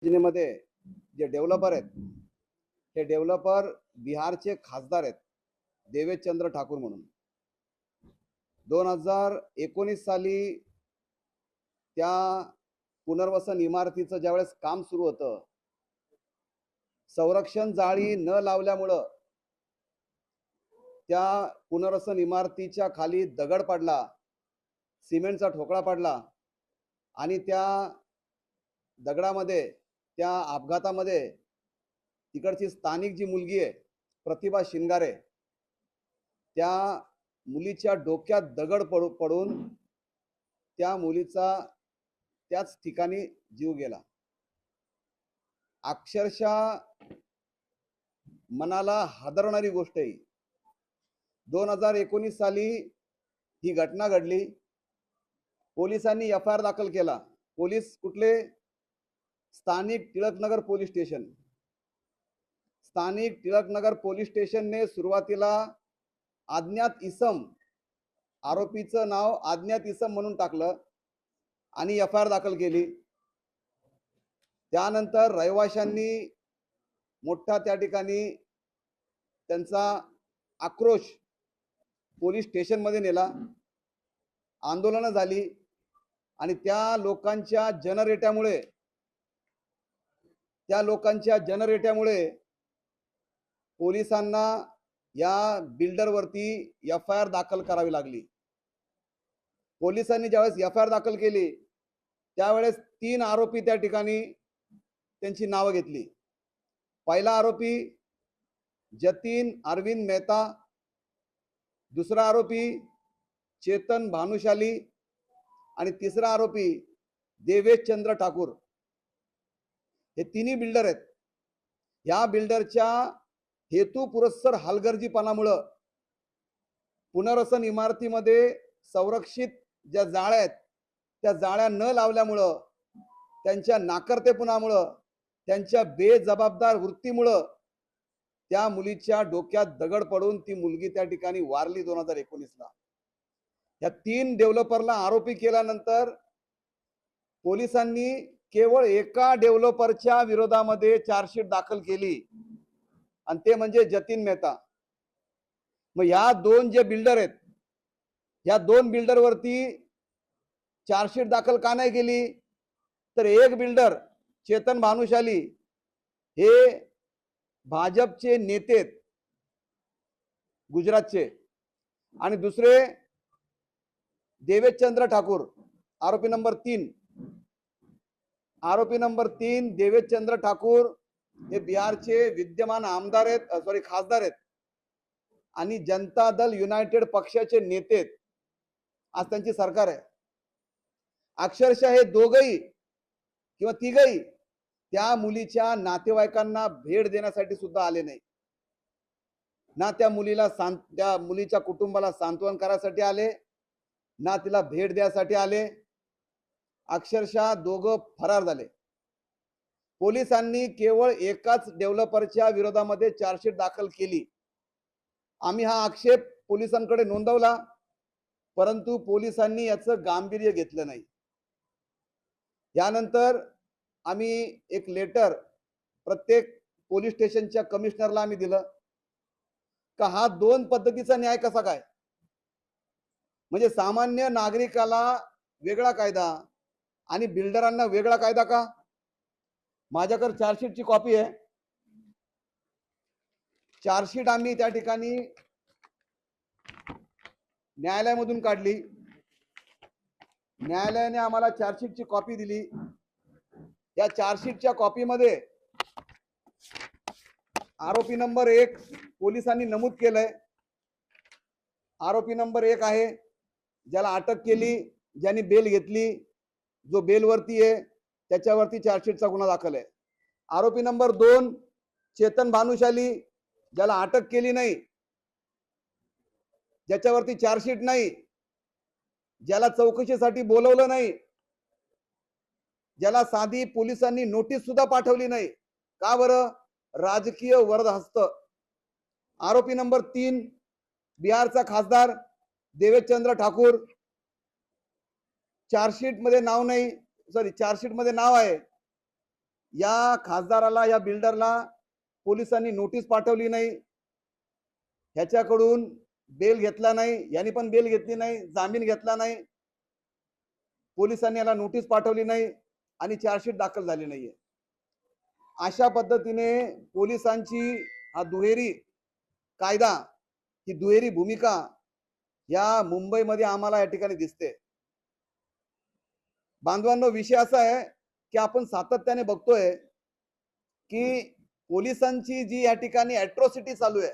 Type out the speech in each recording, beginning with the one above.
योजनेमध्ये जे डेव्हलपर आहेत हे डेव्हलपर बिहारचे खासदार आहेत देवेश चंद्र ठाकूर म्हणून 2019 साली त्या पुनर्वसन इमारतीचं ज्यावेळेस काम सुरू होतं संरक्षण जाळी न लावल्यामुळं त्या पुनर्वसन इमारतीच्या खाली दगड पडला सिमेंटचा ठोकळा पडला आणि त्या दगडामध्ये त्या अपघातामध्ये तिकडची स्थानिक जी मुलगी आहे प्रतिभा शिंगारे त्या मुलीच्या डोक्यात दगड पडून त्या मुलीचा त्याच ठिकाणी जीव गेला। अक्षरशः मनाला हादरणारी गोष्ट आहे। 2019 साली ही घटना घडली। पोलिसांनी एफआयआर दाखल केला। पोलीस कुठले? स्थानिक टिळकनगर पोलीस स्टेशन। स्थानिक टिळकनगर पोलीस स्टेशनने सुरुवातीला अज्ञात इसम आरोपीचं नाव अज्ञात इसम म्हणून टाकलं आणि एफआयआर दाखल केली। त्यानंतर रहिवाशांनी मोठा त्या ठिकाणी त्यांचा आक्रोश पोलीस स्टेशनमध्ये नेला। आंदोलनं झाली आणि त्या लोकांच्या जनरेट्यामुळे पोलिसांना या बिल्डरवरती एफआयआर दाखल करावी लागली। पोलिसांनी ज्यावेळेस एफआयआर दाखल केली त्यावेळेस 3 आरोपी त्या ठिकाणी त्यांची नावं घेतली। पहिला आरोपी जतीन अरविंद मेहता, दुसरा आरोपी चेतन भानुशाली आणि तिसरा आरोपी देवेश चंद्र ठाकूर। हे तिन्ही बिल्डर आहेत। या बिल्डरच्या हेतू पुरस्सर हलगर्जीपणामुळे पुनर्वसन इमारतीमध्ये संरक्षित ज्या जाळ्या आहेत त्या जाळ्या न लावल्यामुळे त्यांच्या नाकर्तेपणामुळे त्यांच्या बेजबाबदार वृत्तीमुळे त्या मुलीच्या डोक्यात दगड पडून ती मुलगी त्या ठिकाणी वारली 2019 ला। या 3 डेव्हलपरला आरोपी केल्यानंतर पोलिसांनी केवळ एका डेव्हलपरच्या विरोधामध्ये चार्जशीट दाखल केली आणि ते म्हणजे जतीन मेहता। मग या 2 जे बिल्डर आहेत या 2 बिल्डरवरती चार्जशीट दाखल का नाही केली? तर एक बिल्डर चेतन भानुशाली हे भाजपचे नेते आहेत गुजरातचे आणि दुसरे देवेश चंद्र ठाकूर आरोपी नंबर 3 देवेश चंद्र ठाकूर हे बिहारचे विद्यमान आमदार आहेत खासदार आहेत आणि जनता दल युनाइटेड पक्षाचे नेते आहेत। आज त्यांची सरकार आहे। अक्षरशः हे दोघही किंवा तिघही त्या मुलीच्या नातेवाईकांना भेट देण्यासाठी सुद्धा आले नाही ना। त्या मुलीच्या कुटुंबाला सांत्वन करायसाठी आले ना तिला भेट द्यायसाठी आले। अक्षरशः दोघं फरार झाले। पोलिसांनी केवळ एकाच डेव्हलपरच्या विरोधामध्ये चार्जशीट दाखल केली। आम्ही हा आक्षेप पोलिसांकडे नोंदवला परंतु पोलिसांनी याचं गांभीर्य घेतलं नाही। यानंतर आम्ही एक लेटर प्रत्येक पोलीस स्टेशनच्या कमिशनरला आम्ही दिलं का हा 2 पद्धतीचा न्याय कसा काय? म्हणजे सामान्य नागरिकाला वेगळा कायदा आणि बिल्डरांना वेगळा कायदा का? माझ्याकडे चार्जशीटची कॉपी आहे। चार्जशीट आम्ही त्या ठिकाणी न्यायालयामधून काढली। न्यायालयाने आम्हाला चार्जशीटची कॉपी दिली। या चार्जशीटच्या कॉपीमध्ये आरोपी नंबर 1 पोलिसांनी नमूद केलंय। आरोपी नंबर 1 आहे ज्याला अटक केली, ज्यांनी बेल घेतली, जो बेलवरती आहे त्याच्यावरती चार्जशीटचा गुन्हा दाखल आहे। आरोपी नंबर 2 चेतन भानुशाली ज्याला अटक केली नाही, ज्याच्यावरती चार्जशीट नाही, ज्याला चौकशीसाठी बोलवलं नाही, ज्याला साधी पोलिसांनी नोटीस सुद्धा पाठवली नाही। का बरं? राजकीय वरदहस्त। आरोपी नंबर 3 बिहारचा खासदार देवेश चंद्र ठाकूर। चार्जशीट मध्ये नाव नाही, चार्जशीट मध्ये नाव आहे या खासदाराला, या बिल्डरला पोलिसांनी नोटीस पाठवली नाही, ह्याच्याकडून बेल घेतला नाही, यांनी पण बेल घेतली नाही, जामीन घेतला नाही, पोलिसांनी याला नोटीस पाठवली नाही आणि चार्जशीट दाखल झाली नाहीये. अशा पद्धतीने पोलिसांची हा दुहेरी कायदा, ही दुहेरी भूमिका या मुंबईमध्ये आम्हाला या ठिकाणी दिसते. बांधवांनो, विषय असा आहे की आपण सातत्याने बघतोय की पोलिसांची जी या ठिकाणी अॅट्रॉसिटी चालू आहे,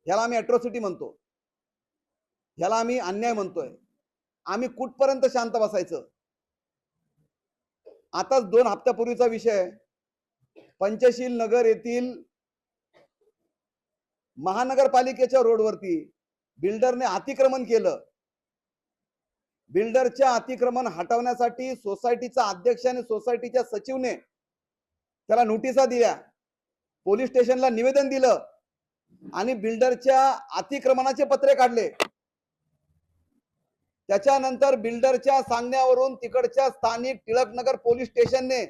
ह्याला आम्ही अॅट्रॉसिटी म्हणतो, ह्याला आम्ही अन्याय म्हणतोय. आम्ही कुठपर्यंत शांत बसायचं? आताच 2 हप्त्यापूर्वीचा विषय, पंचशील नगर येथील महानगरपालिकेच्या रोडवरती बिल्डरने अतिक्रमण केलं. बिल्डरच्या अतिक्रमण हटवण्यासाठी सोसायटीचा अध्यक्ष आणि सोसायटीच्या सचिवने त्याला नोटिसा दिल्या, पोलीस स्टेशनला निवेदन दिलं आणि बिल्डरच्या अतिक्रमणाचे पत्रे काढले. त्याच्यानंतर बिल्डरच्या सांगण्यावरून तिकडच्या स्थानिक टिळकनगर पोलीस स्टेशनने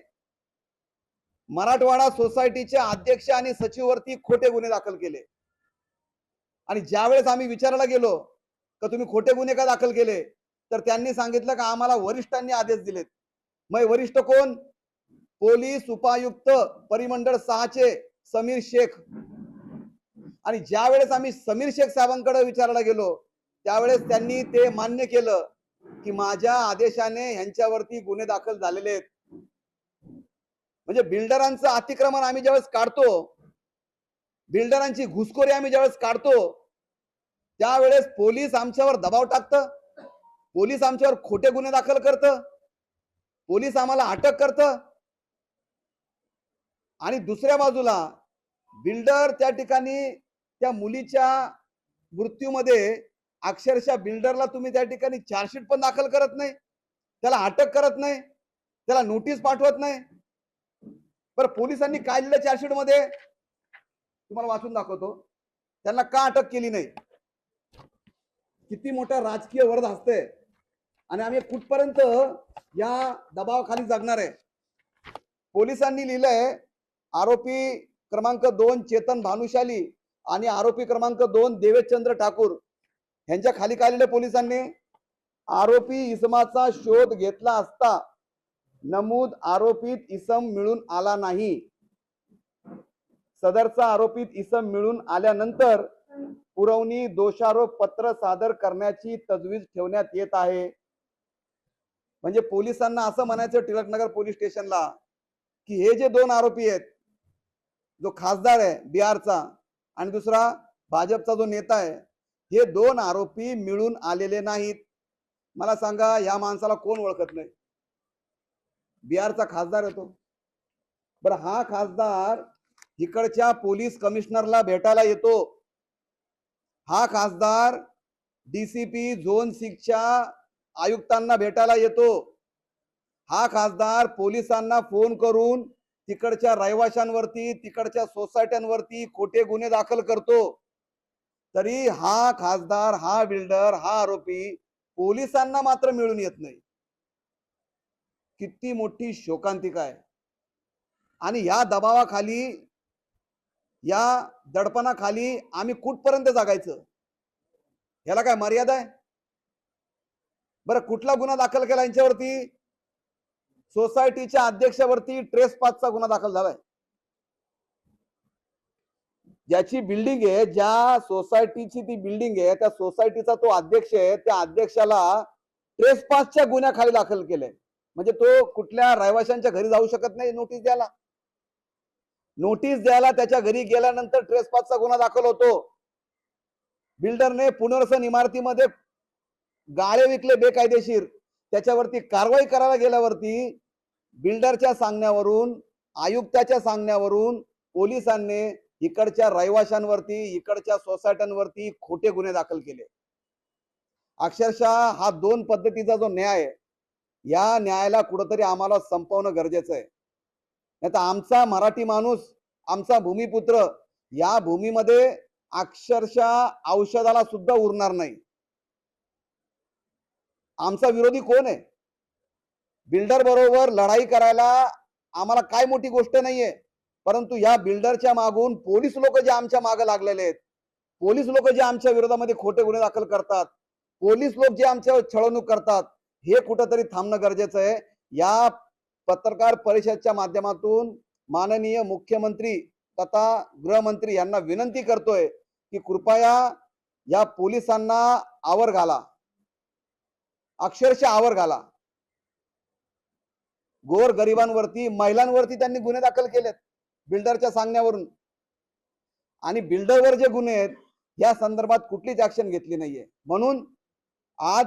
मराठवाडा सोसायटीच्या अध्यक्ष आणि सचिववरती खोटे गुन्हे दाखल केले. आणि ज्यावेळेस आम्ही विचारायला गेलो का तुम्ही खोटे गुन्हे का दाखल केले, तर त्यांनी सांगितलं का आम्हाला वरिष्ठांनी आदेश दिलेत. मग वरिष्ठ कोण? पोलीस उपायुक्त परिमंडळ 6 चे समीर शेख. आणि ज्यावेळेस आम्ही समीर शेख साहेबांकडे विचारायला गेलो त्यावेळेस त्यांनी ते मान्य केलं की माझ्या आदेशाने यांच्यावरती गुन्हे दाखल झालेले आहेत. म्हणजे बिल्डरांचं अतिक्रमण आम्ही ज्यावेळेस काढतो, बिल्डरांची घुसखोरी आम्ही ज्यावेळेस काढतो, त्यावेळेस पोलीस आमच्यावर दबाव टाकतं, पोलीस आमच्यावर खोटे गुन्हे दाखल करतं, पोलीस आम्हाला अटक करतं. आणि दुसऱ्या बाजूला बिल्डर त्या ठिकाणी त्या मुलीच्या मृत्यूमध्ये अक्षरशः बिल्डरला तुम्ही त्या ठिकाणी चार्जशीट पण दाखल करत नाही, त्याला अटक करत नाही, त्याला नोटीस पाठवत नाही. बरं, पोलिसांनी काय दिलं चार्जशीट मध्ये? तुम्हाला वाचून दाखवतो. त्यांना का अटक केली नाही? किती मोठा राजकीय वरद असते आणि आम्ही कुठपर्यंत या दबावाखाली जगणार आहे? पोलिसांनी लिहिलंय आरोपी क्रमांक 2 चेतन भानुशाली आणि आरोपी क्रमांक 2 देवेशचंद्र ठाकूर यांच्या खाली काय लिहिलं पोलिसांनी? आरोपी इसमाचा शोध घेतला असता नमूद आरोपित इसम मिळून आला नाही. सदरचा आरोपित इसम मिळून आल्यानंतर पुरवणी दोषारोप पत्र सादर करण्याची तजवीज ठेवण्यात येत आहे. म्हणजे पोलिसांना असं म्हणायचं टिळकनगर पोलीस स्टेशनला की हे जे 2 आरोपी आहेत, जो खासदार आहे बिहारचा आणि दुसरा भाजपचा जो नेता आहे, हे 2 आरोपी मिळून आलेले नाहीत. मला सांगा, या माणसाला कोण ओळखत नाही? बिहारचा खासदार येतो. बरं, हा खासदार इकडच्या पोलीस कमिशनरला भेटायला येतो. हा खासदार डीसीपी झोन 6 च्या आयुक्तांना भेटायला येतो. हा खासदार पोलिसांना फोन करून तिकडच्या रहिवाशांवरती, तिकडच्या सोसायट्यांवरती खोटे गुन्हे दाखल करतो. तरी हा खासदार, हा बिल्डर, हा आरोपी पोलिसांना मात्र मिळून येत नाही. किती मोठी शोकांतिका आहे. आणि या दबावाखाली, या दडपणाखाली आम्ही कुठपर्यंत जगायचं? याला काय मर्यादा आहे? बरं, कुठला गुन्हा दाखल केला यांच्यावरती? सोसायटीच्या अध्यक्षावरती ट्रेसपासचा गुन्हा दाखल झालाय. ज्याची बिल्डिंग आहे, ज्या सोसायटीची ती बिल्डिंग आहे, त्या सोसायटीचा तो अध्यक्ष आहे, त्या अध्यक्षाला ट्रेसपासच्या गुन्ह्याखाली दाखल केलंय. म्हणजे तो कुठल्या रहिवाशांच्या घरी जाऊ शकत नाही नोटीस द्यायला. नोटीस द्यायला त्याच्या घरी गेल्यानंतर ट्रेसपासचा गुन्हा दाखल होतो. बिल्डरने पुनर्वसन इमारतीमध्ये गाळे विकले बेकायदेशीर, त्याच्यावरती कारवाई करायला गेल्यावरती बिल्डरच्या सांगण्यावरून, आयुक्ताच्या सांगण्यावरून पोलिसांनी इकडच्या रहिवाशांवरती, इकडच्या सोसायट्यांवरती खोटे गुन्हे दाखल केले. अक्षरशः हा 2 पद्धतीचा जो न्याय आहे, या न्यायाला कुठेतरी आम्हाला संपवणं गरजेचं आहे. नाही तर आमचा मराठी माणूस, आमचा भूमिपुत्र या भूमीमध्ये अक्षरशः औषधाला सुद्धा उरणार नाही. आमचा विरोधी कोण आहे? बिल्डर बरोबर लढाई करायला आम्हाला काय मोठी गोष्ट नाहीये, परंतु या बिल्डरच्या मागून पोलीस लोक जे आमच्या मागे लागलेले आहेत, पोलीस लोक जे आमच्या विरोधामध्ये खोटे गुन्हे दाखल करतात, पोलीस लोक जे आमच्यावर छळवणूक करतात, हे कुठंतरी थांबणं गरजेचं आहे. या पत्रकार परिषदेच्या माध्यमातून माननीय मुख्यमंत्री तथा गृहमंत्री यांना विनंती करतोय की कृपया या पोलिसांना आवर घाला, अक्षरशः आवर घाला. गोर गरिबांवरती, महिलांवरती त्यांनी गुन्हे दाखल केलेत बिल्डरच्या सांगण्यावरून, आणि बिल्डरवर जे गुन्हे आहेत या संदर्भात कुठलीच ऍक्शन घेतली नाहीये. म्हणून आज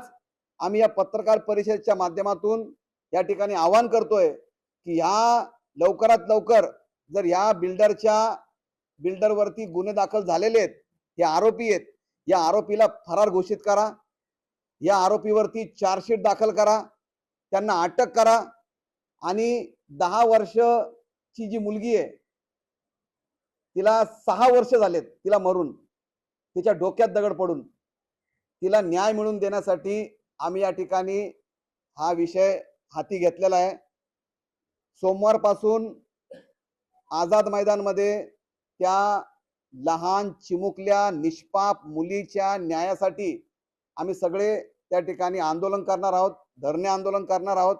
आम्ही या पत्रकार परिषदेच्या माध्यमातून या ठिकाणी आवाहन करतोय की या लवकरात लवकर जर या बिल्डरवरती गुन्हे दाखल झालेले आहेत, हे आरोपी आहेत, या आरोपीला फरार घोषित करा, या आरोपीवरती चार्जशीट दाखल करा, त्यांना अटक करा, आणि 10 वर्षची जी मुलगी आहे तिला 6 वर्ष झालेत तिला मरून, तिच्या डोक्यात दगड पडून, तिला न्याय मिळवून देण्यासाठी आम्ही या ठिकाणी हा विषय हाती घेतलेला आहे. सोमवारपासून आझाद मैदानमध्ये त्या लहान चिमुकल्या निष्पाप मुलीच्या न्यायासाठी आम्ही सगळे त्या ठिकाणी आंदोलन करणार आहोत, धरणे आंदोलन करणार आहोत,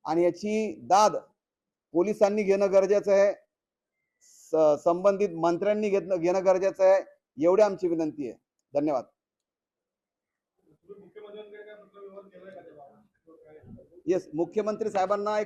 आणि याची दाद पोलिसांनी घेणं गरजेचं आहे, संबंधित मंत्र्यांनी घेणं गरजेचं आहे, एवढी आमची विनंती आहे. धन्यवाद. येस, मुख्यमंत्री साहेबांना